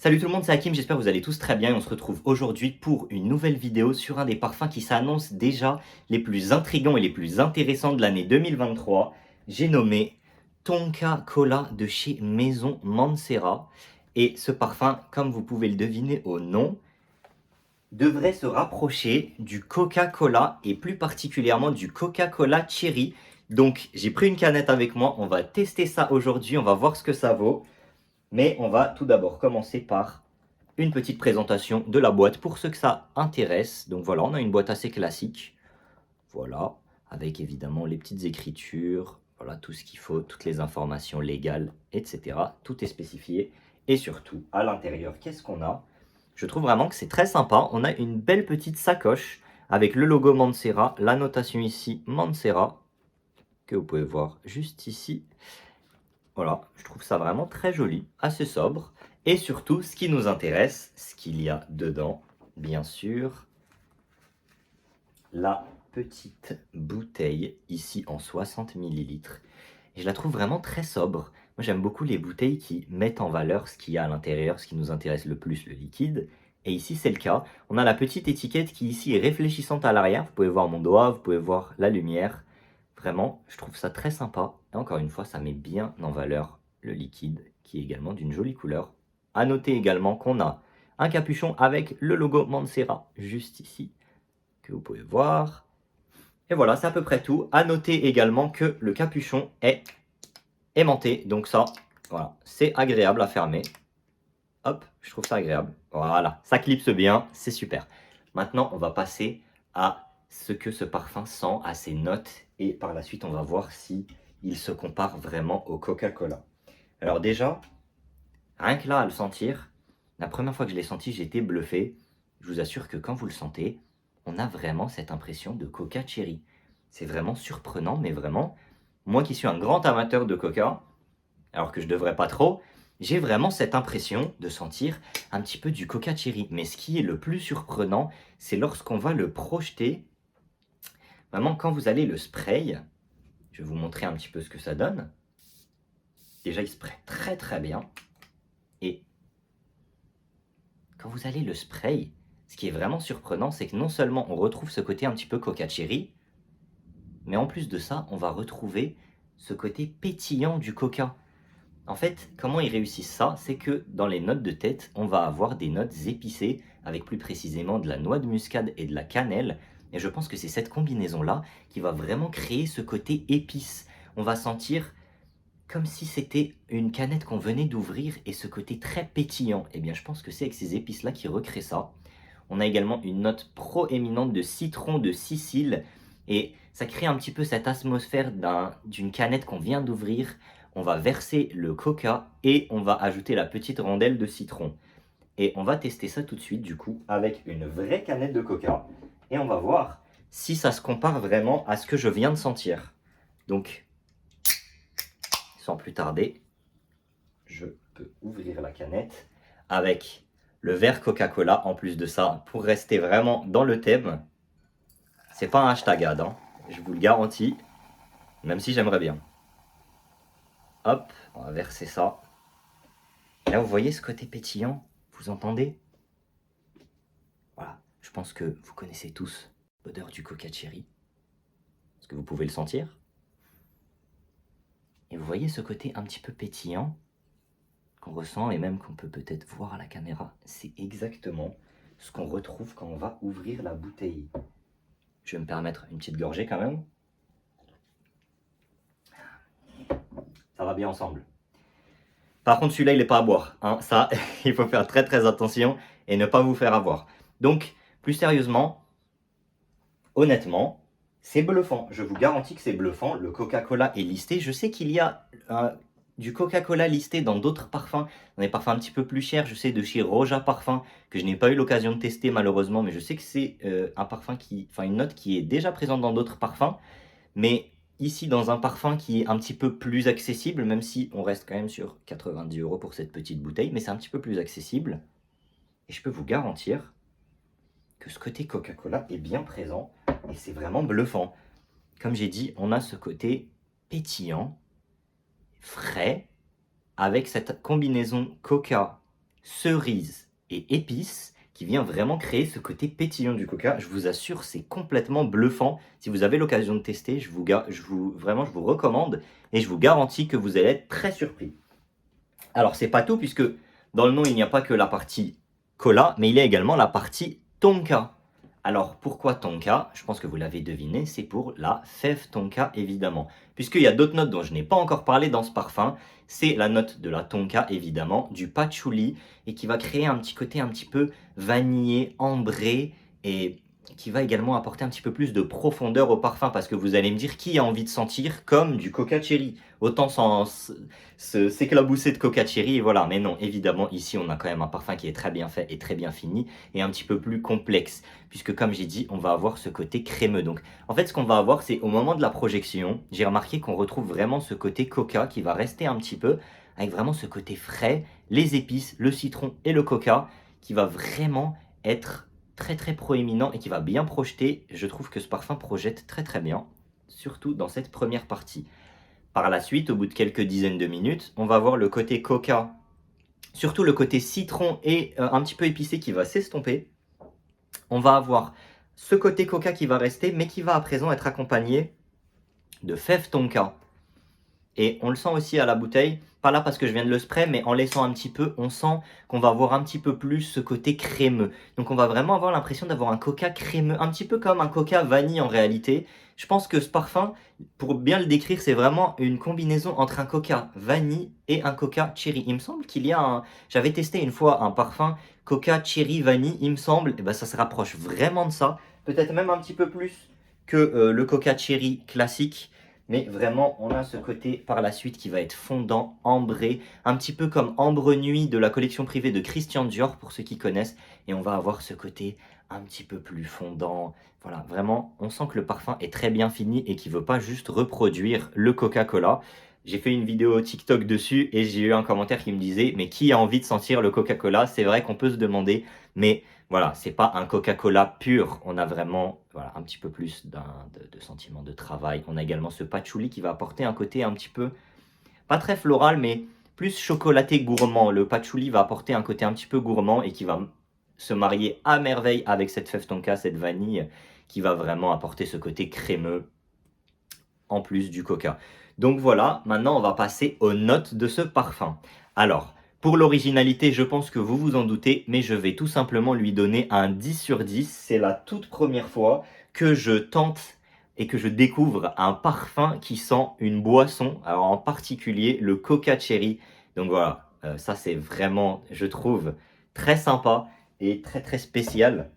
Salut tout le monde, c'est Hakim, j'espère que vous allez tous très bien et on se retrouve aujourd'hui pour une nouvelle vidéo sur un des parfums qui s'annonce déjà les plus intrigants et les plus intéressants de l'année 2023. J'ai nommé Tonka Cola de chez Maison Mancera et ce parfum, comme vous pouvez le deviner au nom, devrait se rapprocher du Coca-Cola et plus particulièrement du Coca-Cola Cherry. Donc j'ai pris une canette avec moi, on va tester ça aujourd'hui, on va voir ce que ça vaut. Mais on va tout d'abord commencer par une petite présentation de la boîte pour ceux que ça intéresse. Donc voilà, on a une boîte assez classique. Voilà, avec évidemment les petites écritures, voilà tout ce qu'il faut, toutes les informations légales, etc. Tout est spécifié. Et surtout, à l'intérieur, qu'est-ce qu'on a? Je trouve vraiment que c'est très sympa. On a une belle petite sacoche avec le logo Mancera, la notation ici Mancera, que vous pouvez voir juste ici. Voilà, je trouve ça vraiment très joli, assez sobre. Et surtout, ce qui nous intéresse, ce qu'il y a dedans, bien sûr, la petite bouteille, ici en 60 millilitres. Et je la trouve vraiment très sobre. Moi, j'aime beaucoup les bouteilles qui mettent en valeur ce qu'il y a à l'intérieur, ce qui nous intéresse le plus, le liquide. Et ici, c'est le cas. On a la petite étiquette qui ici est réfléchissante à l'arrière. Vous pouvez voir mon doigt, vous pouvez voir la lumière. Vraiment, je trouve ça très sympa. Et encore une fois, ça met bien en valeur le liquide, qui est également d'une jolie couleur. À noter également qu'on a un capuchon avec le logo Mancera, juste ici, que vous pouvez voir. Et voilà, c'est à peu près tout. À noter également que le capuchon est aimanté. Donc ça, voilà, c'est agréable à fermer. Hop, je trouve ça agréable. Voilà, ça clipse bien, c'est super. Maintenant, on va passer à ce que ce parfum sent, à ses notes. Et par la suite, on va voir si il se compare vraiment au Coca-Cola. Alors déjà, rien que là, à le sentir, la première fois que je l'ai senti, j'ai été bluffé. Je vous assure que quand vous le sentez, on a vraiment cette impression de Coca Cherry. C'est vraiment surprenant, mais vraiment, moi qui suis un grand amateur de Coca, alors que je devrais pas trop, j'ai vraiment cette impression de sentir un petit peu du Coca Cherry. Mais ce qui est le plus surprenant, c'est lorsqu'on va le projeter. Vraiment, quand vous allez le spray, je vais vous montrer un petit peu ce que ça donne. Déjà, il spray très très bien. Et quand vous allez le spray, ce qui est vraiment surprenant, c'est que non seulement on retrouve ce côté un petit peu Coca Cherry, mais en plus de ça, on va retrouver ce côté pétillant du Coca. En fait, comment ils réussissent ça? C'est que dans les notes de tête, on va avoir des notes épicées, avec plus précisément de la noix de muscade et de la cannelle. Et je pense que c'est cette combinaison-là qui va vraiment créer ce côté épice. On va sentir comme si c'était une canette qu'on venait d'ouvrir et ce côté très pétillant. Eh bien, je pense que c'est avec ces épices-là qui recréent ça. On a également une note proéminente de citron de Sicile et ça crée un petit peu cette atmosphère d'une canette qu'on vient d'ouvrir. On va verser le coca et on va ajouter la petite rondelle de citron. Et on va tester ça tout de suite du coup avec une vraie canette de coca et on va voir si ça se compare vraiment à ce que je viens de sentir. Donc, sans plus tarder, je peux ouvrir la canette avec le verre Coca-Cola en plus de ça pour rester vraiment dans le thème. C'est pas un hashtag ad, hein, je vous le garantis, même si j'aimerais bien. Hop, on va verser ça. Et là, vous voyez ce côté pétillant? Vous entendez? Voilà, je pense que vous connaissez tous l'odeur du Coca Cherry. Est-ce que vous pouvez le sentir? Et vous voyez ce côté un petit peu pétillant qu'on ressent et même qu'on peut peut-être voir à la caméra? C'est exactement ce qu'on retrouve quand on va ouvrir la bouteille. Je vais me permettre une petite gorgée quand même. Ça va bien ensemble. Par contre, celui-là, il n'est pas à boire. Hein. Ça, il faut faire très très attention et ne pas vous faire avoir. Donc, plus sérieusement, honnêtement, c'est bluffant. Je vous garantis que c'est bluffant. Le Coca-Cola est listé. Je sais qu'il y a du Coca-Cola listé dans d'autres parfums, dans des parfums un petit peu plus chers. Je sais de chez Roja Parfum, que je n'ai pas eu l'occasion de tester malheureusement, mais je sais que c'est un parfum une note qui est déjà présente dans d'autres parfums. Mais ici, dans un parfum qui est un petit peu plus accessible, même si on reste quand même sur 90 € pour cette petite bouteille, mais c'est un petit peu plus accessible. Et je peux vous garantir que ce côté Coca-Cola est bien présent et c'est vraiment bluffant. Comme j'ai dit, on a ce côté pétillant, frais, avec cette combinaison Coca cerise et épices qui vient vraiment créer ce côté pétillant du coca. Je vous assure, c'est complètement bluffant. Si vous avez l'occasion de tester, vraiment, je vous recommande et je vous garantis que vous allez être très surpris. Alors, c'est pas tout puisque dans le nom, il n'y a pas que la partie cola, mais il y a également la partie tonka. Alors, pourquoi tonka? Je pense que vous l'avez deviné, c'est pour la fève tonka, évidemment. Puisqu'il y a d'autres notes dont je n'ai pas encore parlé dans ce parfum. C'est la note de la tonka, évidemment, du patchouli, et qui va créer un petit côté un petit peu vanillé, ambré, et qui va également apporter un petit peu plus de profondeur au parfum, parce que vous allez me dire qui a envie de sentir comme du coca cherry. Autant s'éclabousser de coca cherry, et voilà. Mais non, évidemment, ici, on a quand même un parfum qui est très bien fait et très bien fini, et un petit peu plus complexe, puisque comme j'ai dit, on va avoir ce côté crémeux. Donc, en fait, ce qu'on va avoir, c'est au moment de la projection, j'ai remarqué qu'on retrouve vraiment ce côté coca qui va rester un petit peu, avec vraiment ce côté frais, les épices, le citron et le coca, qui va vraiment être très très proéminent et qui va bien projeter. Je trouve que ce parfum projette très très bien, surtout dans cette première partie. Par la suite, au bout de quelques dizaines de minutes, on va voir le côté coca, surtout le côté citron et un petit peu épicé qui va s'estomper. On va avoir ce côté coca qui va rester, mais qui va à présent être accompagné de fève tonka. Et on le sent aussi à la bouteille, pas là parce que je viens de le spray, mais en laissant un petit peu, on sent qu'on va avoir un petit peu plus ce côté crémeux. Donc on va vraiment avoir l'impression d'avoir un coca crémeux, un petit peu comme un coca vanille en réalité. Je pense que ce parfum, pour bien le décrire, c'est vraiment une combinaison entre un coca vanille et un coca cherry. Il me semble qu'il y a un... J'avais testé une fois un parfum coca cherry vanille, il me semble, et ben ça se rapproche vraiment de ça. Peut-être même un petit peu plus que le coca cherry classique. Mais vraiment, on a ce côté par la suite qui va être fondant, ambré, un petit peu comme Ambre Nuit de la collection privée de Christian Dior, pour ceux qui connaissent. Et on va avoir ce côté un petit peu plus fondant. Voilà, vraiment, on sent que le parfum est très bien fini et qu'il ne veut pas juste reproduire le Coca-Cola. J'ai fait une vidéo TikTok dessus et j'ai eu un commentaire qui me disait « Mais qui a envie de sentir le Coca-Cola ?» C'est vrai qu'on peut se demander, mais voilà, c'est pas un Coca-Cola pur. On a vraiment voilà, un petit peu plus de sentiment de travail. On a également ce patchouli qui va apporter un côté un petit peu, pas très floral, mais plus chocolaté gourmand. Le patchouli va apporter un côté un petit peu gourmand et qui va se marier à merveille avec cette fève tonka, cette vanille, qui va vraiment apporter ce côté crémeux en plus du coca. Donc voilà, maintenant on va passer aux notes de ce parfum. Alors, pour l'originalité, je pense que vous vous en doutez, mais je vais tout simplement lui donner un 10 sur 10. C'est la toute première fois que je tente et que je découvre un parfum qui sent une boisson, alors en particulier le Coca Cherry. Donc voilà, ça c'est vraiment, je trouve, très sympa et très très spécial.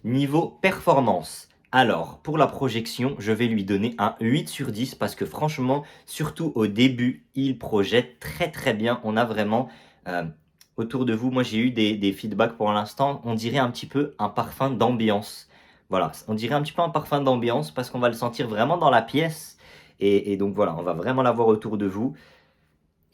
Niveau performance, alors pour la projection, je vais lui donner un 8 sur 10 parce que franchement, surtout au début, il projette très très bien. On a vraiment autour de vous, moi j'ai eu des feedbacks pour l'instant, on dirait un petit peu un parfum d'ambiance. Voilà, on dirait un petit peu un parfum d'ambiance parce qu'on va le sentir vraiment dans la pièce. Et donc voilà, on va vraiment l'avoir autour de vous.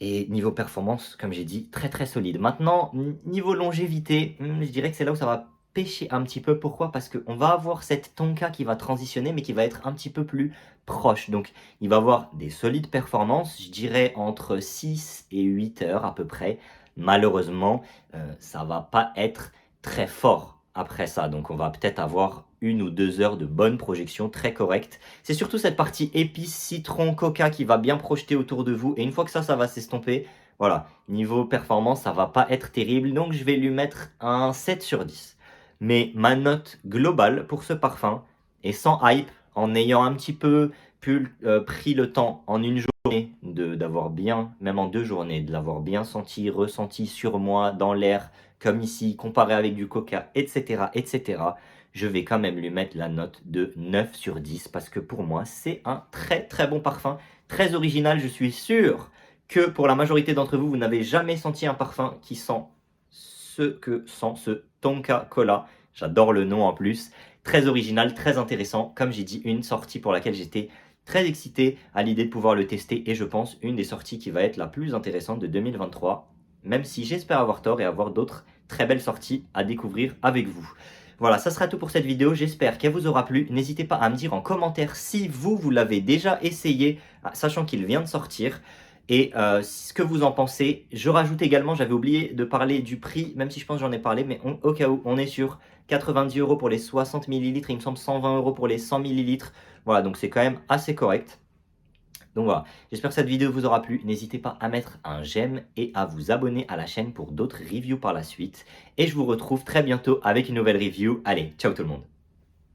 Et niveau performance, comme j'ai dit, très très solide. Maintenant, niveau longévité, je dirais que c'est là où ça va pêcher un petit peu. Pourquoi? Parce qu'on va avoir cette tonka qui va transitionner, mais qui va être un petit peu plus proche. Donc, il va avoir des solides performances, je dirais entre 6 et 8 heures à peu près. Malheureusement, ça va pas être très fort après ça. Donc, on va peut-être avoir 1 ou 2 heures de bonne projection très correcte. C'est surtout cette partie épices, citron, coca qui va bien projeter autour de vous. Et une fois que ça va s'estomper, voilà, niveau performance, ça va pas être terrible. Donc, je vais lui mettre un 7 sur 10. Mais ma note globale pour ce parfum est sans hype, en ayant un petit peu pris le temps en une journée d'avoir bien, même en 2 journées, de l'avoir bien senti, ressenti sur moi, dans l'air, comme ici, comparé avec du coca, etc., etc., je vais quand même lui mettre la note de 9 sur 10 parce que pour moi, c'est un très très bon parfum, très original. Je suis sûr que pour la majorité d'entre vous, vous n'avez jamais senti un parfum qui sent ce que sent ce Tonka Cola. J'adore le nom en plus. Très original, très intéressant. Comme j'ai dit, une sortie pour laquelle j'étais très excité à l'idée de pouvoir le tester et je pense une des sorties qui va être la plus intéressante de 2023, même si j'espère avoir tort et avoir d'autres très belles sorties à découvrir avec vous. Voilà, ça sera tout pour cette vidéo, j'espère qu'elle vous aura plu. N'hésitez pas à me dire en commentaire si vous l'avez déjà essayé, sachant qu'il vient de sortir. et ce que vous en pensez. Je rajoute également, j'avais oublié de parler du prix, même si je pense que j'en ai parlé, mais au cas où, on est sur 90 € pour les 60 millilitres, il me semble 120 € pour les 100 millilitres. Voilà, donc c'est quand même assez correct. Donc voilà, j'espère que cette vidéo vous aura plu. N'hésitez pas à mettre un j'aime et à vous abonner à la chaîne pour d'autres reviews par la suite. Et je vous retrouve très bientôt avec une nouvelle review. Allez, ciao tout le monde!